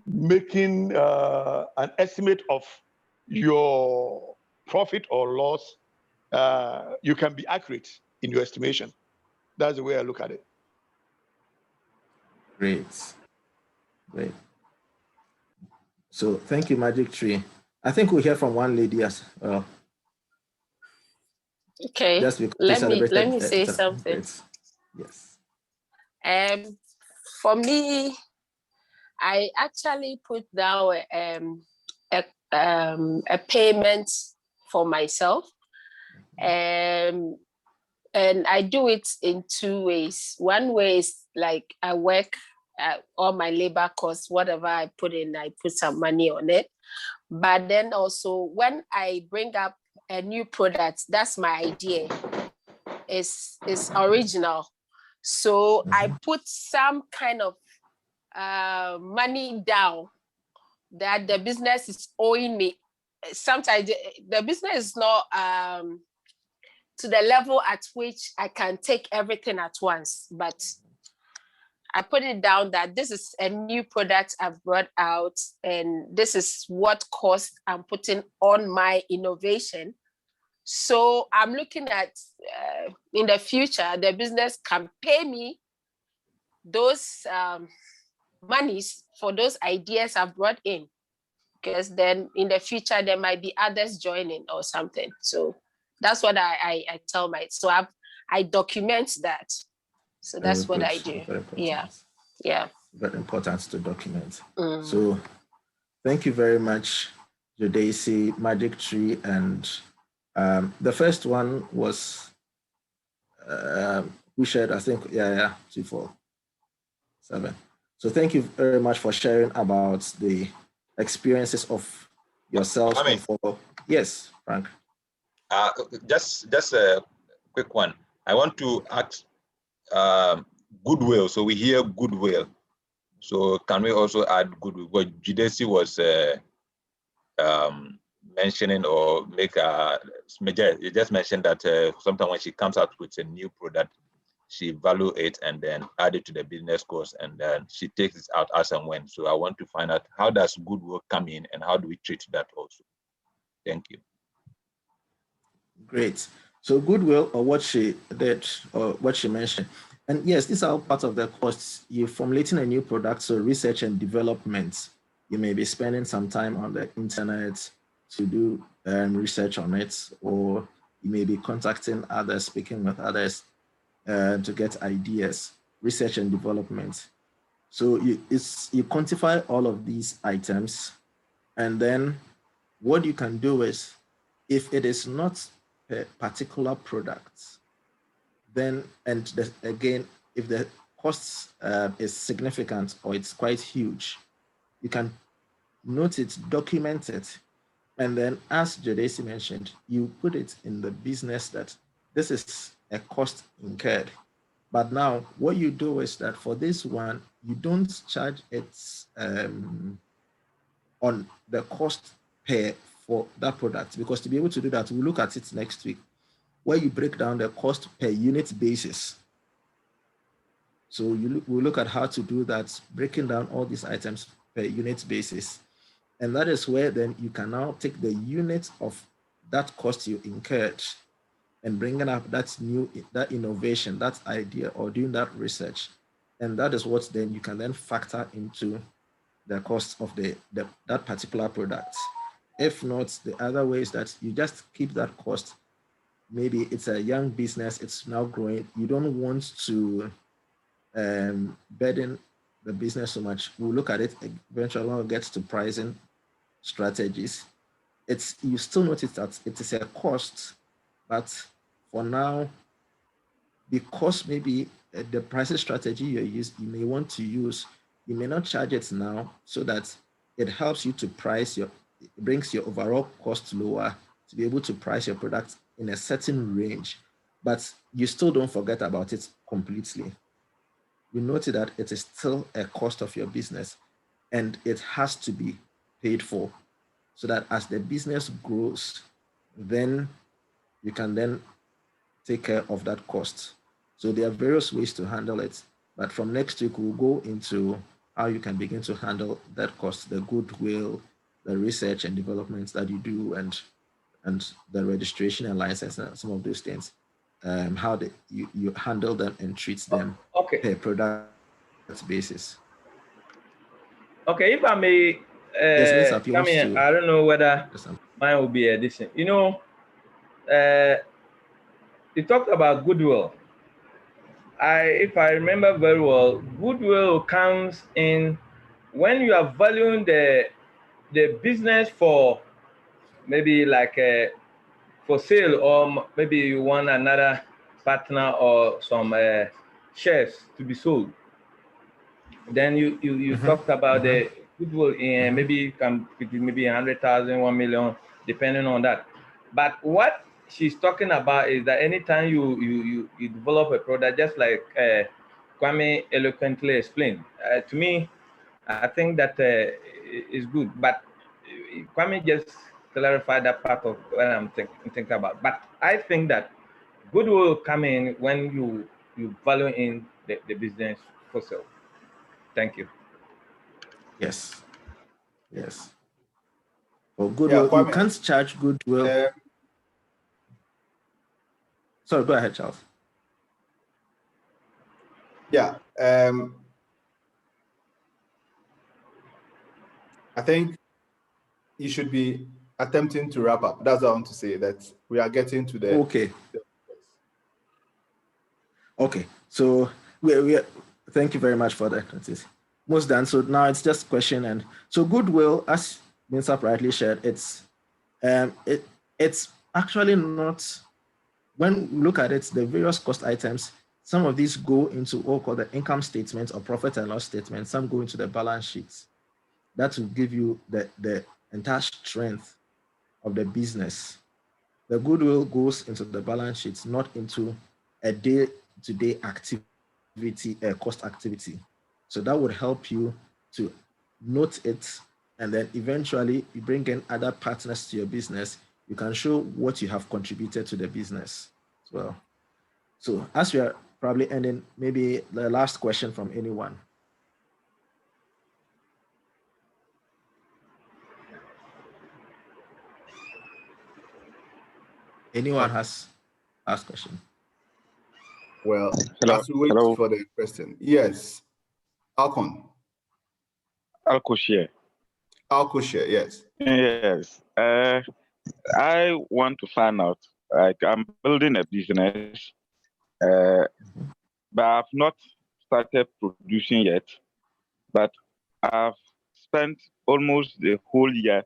making an estimate of your profit or loss, you can be accurate in your estimation. That's the way I look at it. Great. So thank you, Magic Tree. I think we'll hear from one lady as well. Okay, Just because let me say something. Yes. For me, I actually put down a payment for myself, and I do it in two ways. One way is like I work all my labor costs, whatever I put in, I put some money on it. But then also when I bring up a new product, that's my idea. It's original. So I put some kind of money down that the business is owing me. Sometimes the business is not to the level at which I can take everything at once, but I put it down that this is a new product I've brought out, and this is what cost I'm putting on my innovation. So I'm looking at in the future, the business can pay me those monies for those ideas I've brought in, because then in the future there might be others joining or something. So that's what I tell so I document that. So that's Very what good. I do. Very important. Yeah. Very important to document. So thank you very much, Jodacy, Magic Tree, and the first one was who shared, I think, 247. So thank you very much for sharing about the experiences of yourselves. Yes, Frank. Just a quick one. I want to ask goodwill. So we hear goodwill. So can we also add goodwill? What Jodacy was mentioning, or you just mentioned that sometimes when she comes out with a new product, she value it and then add it to the business cost, and then she takes it out as and when. So I want to find out, how does goodwill come in and how do we treat that also? Thank you. Great. So goodwill, or what she did, or what she mentioned. And yes, these are all part of the costs. You're formulating a new product, so research and development. You may be spending some time on the internet to do research on it, or you may be contacting others, speaking with others to get ideas, research and development. So you quantify all of these items, and then what you can do is, if it is not a particular product, then, again, if the cost is significant or it's quite huge, you can note it, document it, and then, as Jodacy mentioned, you put it in the business that this is a cost incurred. But now what you do is that for this one, you don't charge it on the cost per for that product, because to be able to do that, we'll look at it next week, where you break down the cost per unit basis. So we'll look at how to do that, breaking down all these items per unit basis. And that is where then you can now take the unit of that cost you incurred and bringing up that innovation, that idea, or doing that research. And that is what then you can then factor into the cost of that particular product. If not, the other way is that you just keep that cost. Maybe it's a young business, it's now growing. You don't want to burden the business so much. We'll look at it eventually when we get to pricing strategies. You still notice that it is a cost, but for now, because maybe the pricing strategy you may want to use, you may not charge it now, so that it helps you to it brings your overall cost lower to be able to price your product in a certain range, but you still don't forget about it completely. You notice that it is still a cost of your business, and it has to be paid for, so that as the business grows, then you can then take care of that cost. So there are various ways to handle it, but from next week, we'll go into how you can begin to handle that cost, the goodwill, the research and developments that you do, and the registration and license and some of those things, how you handle them and treat them per product basis. Okay, if I may come in, I don't know whether mine will be addition. You talked about goodwill. If I remember very well, goodwill comes in when you are valuing the business for maybe like for sale, or maybe you want another partner or some shares to be sold. Then you talked about the goodwill in maybe you can put maybe 100,000, 1 million, depending on that. But what she's talking about is that anytime you develop a product, just like Kwame eloquently explained, to me, I think that is good. But Kwame just clarified that part of what I'm thinking about. But I think that goodwill come in when you value in the business for sale. Thank you. Yes. Yes. For goodwill, Yeah, you can't charge goodwill. Sorry, go ahead, Charles. Yeah. I think you should be attempting to wrap up. That's what I want to say, that we are getting to the... Okay. Okay. So we thank you very much for that. Most done. So now it's just question. And so goodwill, as Vincent rightly shared, it's actually not, when we look at it, the various cost items, some of these go into what we call the income statement or profit and loss statement. Some go into the balance sheets. That will give you the entire strength of the business. The goodwill goes into the balance sheets, not into a day-to-day activity, cost activity. So that would help you to note it, and then eventually you bring in other partners to your business. You can show what you have contributed to the business as well. So as we are probably ending, maybe the last question from anyone. Anyone has asked question? Well, Hello. as we wait Hello. for the question. Yes. Alcon. Alcoshare. Alcoshare, yes. Yes. I want to find out, like I'm building a business, but I've not started producing yet, but I've spent almost the whole year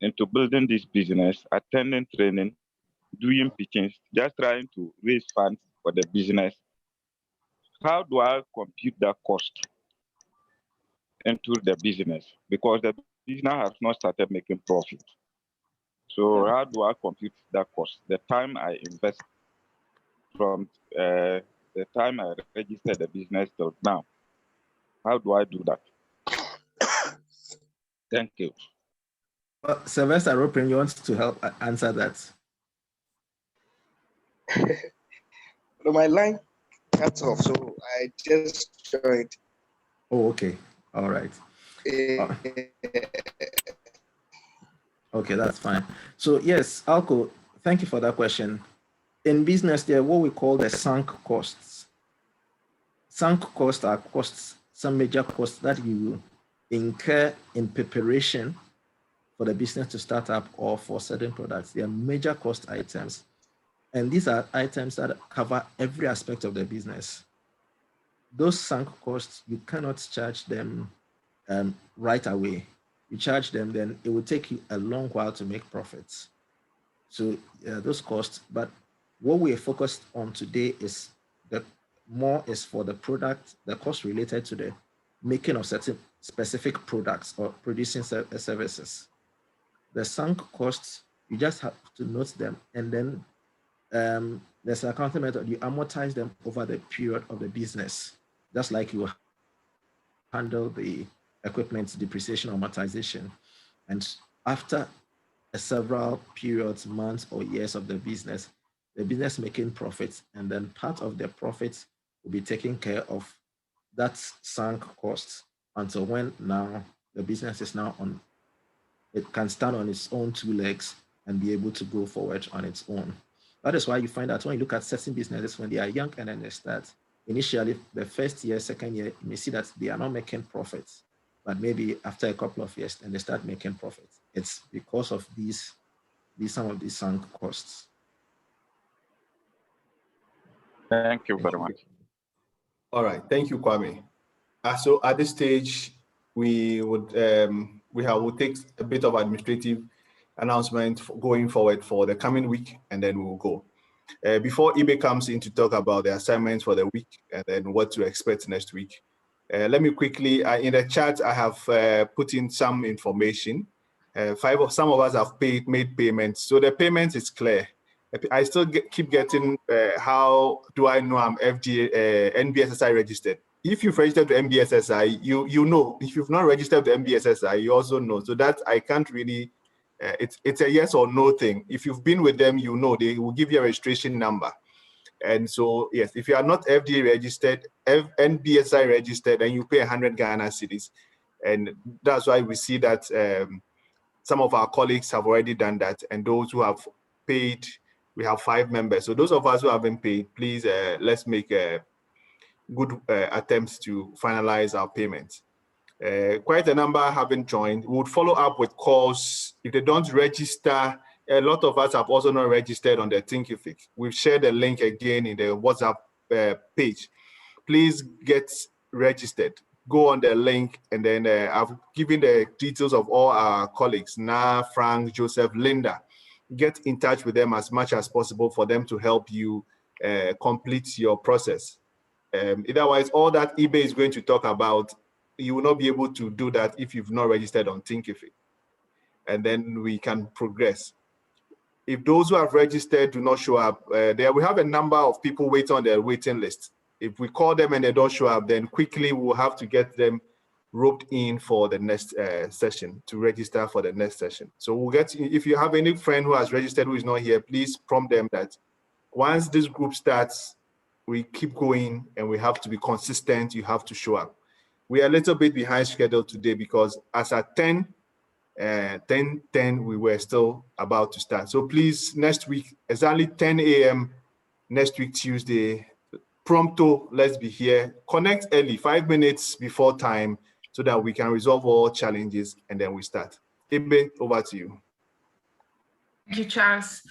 into building this business, attending training, doing pitchings, just trying to raise funds for the business. How do I compute that cost into the business? Because the business has not started making profit. So how do I compute that cost? The time I invest from the time I registered the business till now. How do I do that? Thank you. Sylvester Ropin, you want to help answer that? My line cut off, so I just joined. Oh, okay. All right. Okay, that's fine. So yes, Alco, thank you for that question. In business, there are what we call the sunk costs. Sunk costs are costs, some major costs that you incur in preparation for the business to start up or for certain products. They are major cost items. And these are items that cover every aspect of the business. Those sunk costs, you cannot charge them right away. You charge them, then it will take you a long while to make profits. So those costs, but what we're focused on today is more is for the product, the cost related to the making of certain specific products or producing services. The sunk costs, you just have to note them, and then there's an accounting method. You amortize them over the period of the business, just like you handle the equipment depreciation amortization. And after several periods, months or years of the business making profits, and then part of the profits will be taking care of that sunk cost until when now the business is now on, it can stand on its own two legs and be able to go forward on its own. That is why you find that when you look at certain businesses, when they are young and then they start, initially the first year, second year, you may see that they are not making profits, but maybe after a couple of years, and they start making profits. It's because of some of these sunk costs. Thank you very much. All right, thank you, Kwame. So at this stage, we would we'll take a bit of administrative announcement going forward for the coming week, and then we'll go. Before Ibe comes in to talk about the assignments for the week and then what to expect next week, let me quickly, in the chat, I have put in some information. Some of us have made payments, so the payment is clear. I still keep getting, how do I know I'm NBSSI registered? If you've registered to NBSSI, you know. If you've not registered to NBSSI, you also know. So that I can't really, it's a yes or no thing. If you've been with them, you know, they will give you a registration number. And so, yes, if you are not FDA registered, NBSI registered, and you pay 100 Ghana cedis. And that's why we see that some of our colleagues have already done that. And those who have paid, we have 5 members. So those of us who haven't paid, please, let's make good attempts to finalize our payments. Quite a number haven't joined. We would follow up with calls. If they don't register, a lot of us have also not registered on the Thinkific. We've shared the link again in the WhatsApp page. Please get registered. Go on the link, and then I've given the details of all our colleagues, Na, Frank, Joseph, Linda. Get in touch with them as much as possible for them to help you complete your process. Otherwise, all that eBay is going to talk about, you will not be able to do that if you've not registered on Thinkific. And then we can progress. If those who have registered do not show up, there we have a number of people waiting on the waiting list. If we call them and they don't show up, then quickly we'll have to get them roped in for the next session, to register for the next session. So we'll get, if you have any friend who has registered who is not here, please prompt them that once this group starts, we keep going and we have to be consistent. You have to show up. We are a little bit behind schedule today because as at 10:10, we were still about to start. So please, next week, exactly 10 a.m. next week, Tuesday, prompto, let's be here. Connect early, 5 minutes before time, so that we can resolve all challenges and then we start. Ibe, over to you. Thank you, Charles.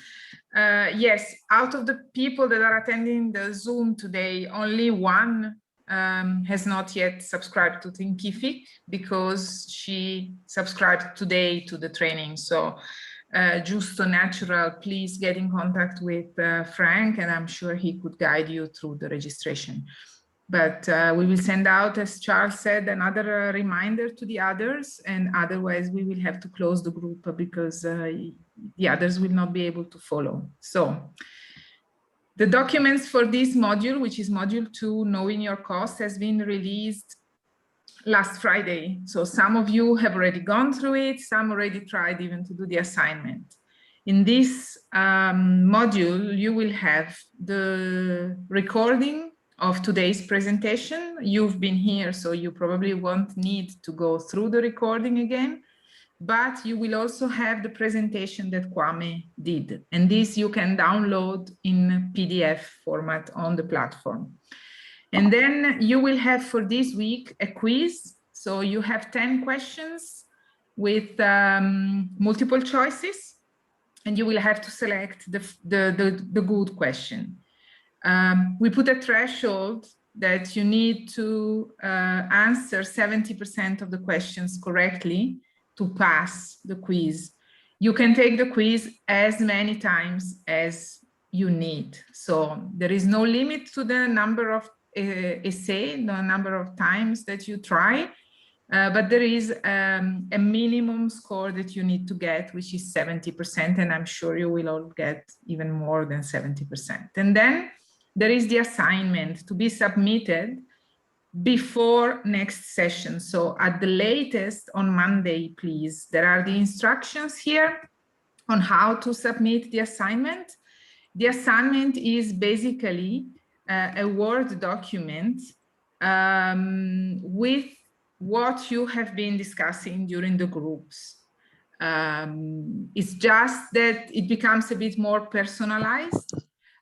Yes, out of the people that are attending the Zoom today, only one has not yet subscribed to Thinkific because she subscribed today to the training. So Justo Natural, please get in contact with Frank, and I'm sure he could guide you through the registration. But we will send out, as Charles said, another reminder to the others, and otherwise we will have to close the group because the others will not be able to follow. So the documents for this module, which is module 2, Knowing Your Cost, has been released last Friday. So some of you have already gone through it, some already tried even to do the assignment. In this module, you will have the recording of today's presentation. You've been here, so you probably won't need to go through the recording again, but you will also have the presentation that Kwame did. And this you can download in PDF format on the platform. And then you will have for this week a quiz. So you have 10 questions with multiple choices, and you will have to select the good question. We put a threshold that you need to answer 70% of the questions correctly to pass the quiz. You can take the quiz as many times as you need. So there is no limit to the number of essay, the number of times that you try, but there is a minimum score that you need to get, which is 70%, and I'm sure you will all get even more than 70%. And then there is the assignment to be submitted before next session. So at the latest on Monday, please. There are the instructions here on how to submit the assignment. The assignment is basically a Word document with what you have been discussing during the groups. It's just that it becomes a bit more personalized.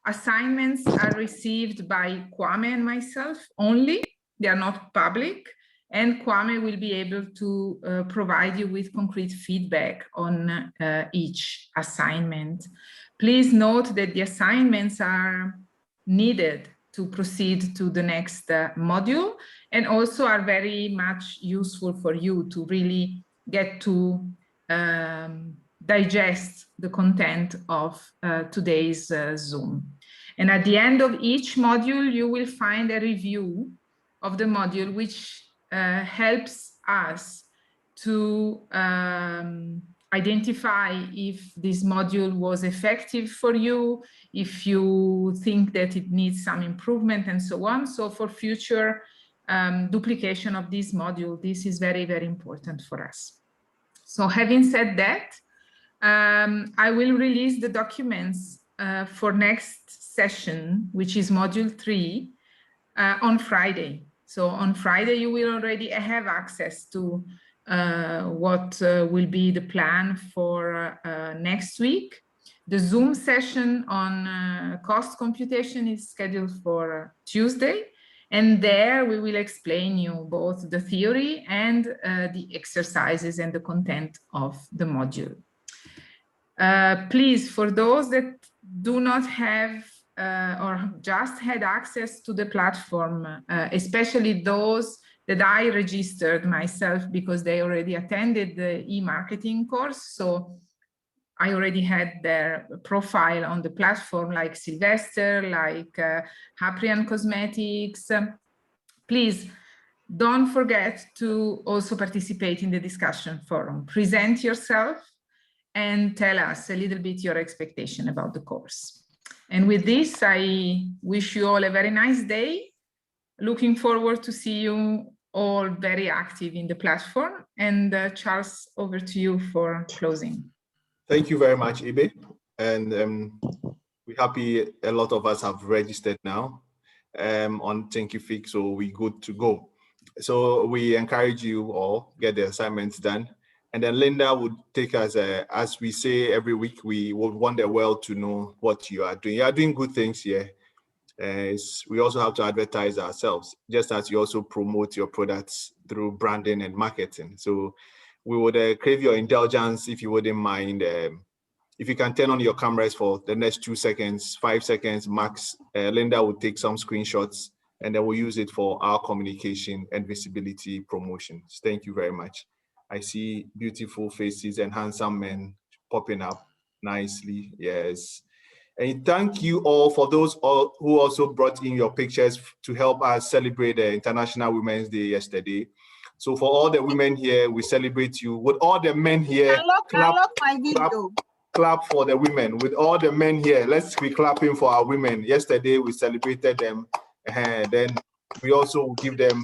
Assignments are received by Kwame and myself only. They are not public, and Kwame will be able to provide you with concrete feedback on each assignment. Please note that the assignments are needed to proceed to the next module, and also are very much useful for you to really get to digest the content of today's Zoom. And at the end of each module, you will find a review of the module, which helps us to identify if this module was effective for you, if you think that it needs some improvement, and so on. So for future duplication of this module, this is very, very important for us. So having said that, I will release the documents for next session, which is module 3, on Friday. So on Friday, you will already have access to what will be the plan for next week. The Zoom session on cost computation is scheduled for Tuesday. And there we will explain you both the theory and the exercises and the content of the module. Please, for those that do not have or just had access to the platform, especially those that I registered myself because they already attended the e-marketing course. So I already had their profile on the platform, like Sylvester, like Haprian Cosmetics. Please don't forget to also participate in the discussion forum. Present yourself and tell us a little bit your expectation about the course. And with this, I wish you all a very nice day. Looking forward to see you all very active in the platform. And Charles, over to you for closing. Thank you very much, Ibe. And we're happy a lot of us have registered now on Thinkific, so we're good to go. So we encourage you all, get the assignments done. And then Linda would take us, as we say every week, we would want the world to know what you are doing. You are doing good things here. We also have to advertise ourselves, just as you also promote your products through branding and marketing. So we would crave your indulgence, if you wouldn't mind. If you can turn on your cameras for the next 2 seconds, 5 seconds max, Linda will take some screenshots and then we'll use it for our communication and visibility promotions. Thank you very much. I see beautiful faces and handsome men popping up nicely. Yes. And thank you all for those all who also brought in your pictures to help us celebrate the International Women's Day yesterday. So for all the women here, we celebrate you. With all the men here, clap for the women. With all the men here, let's be clapping for our women. Yesterday, we celebrated them. And then we also give them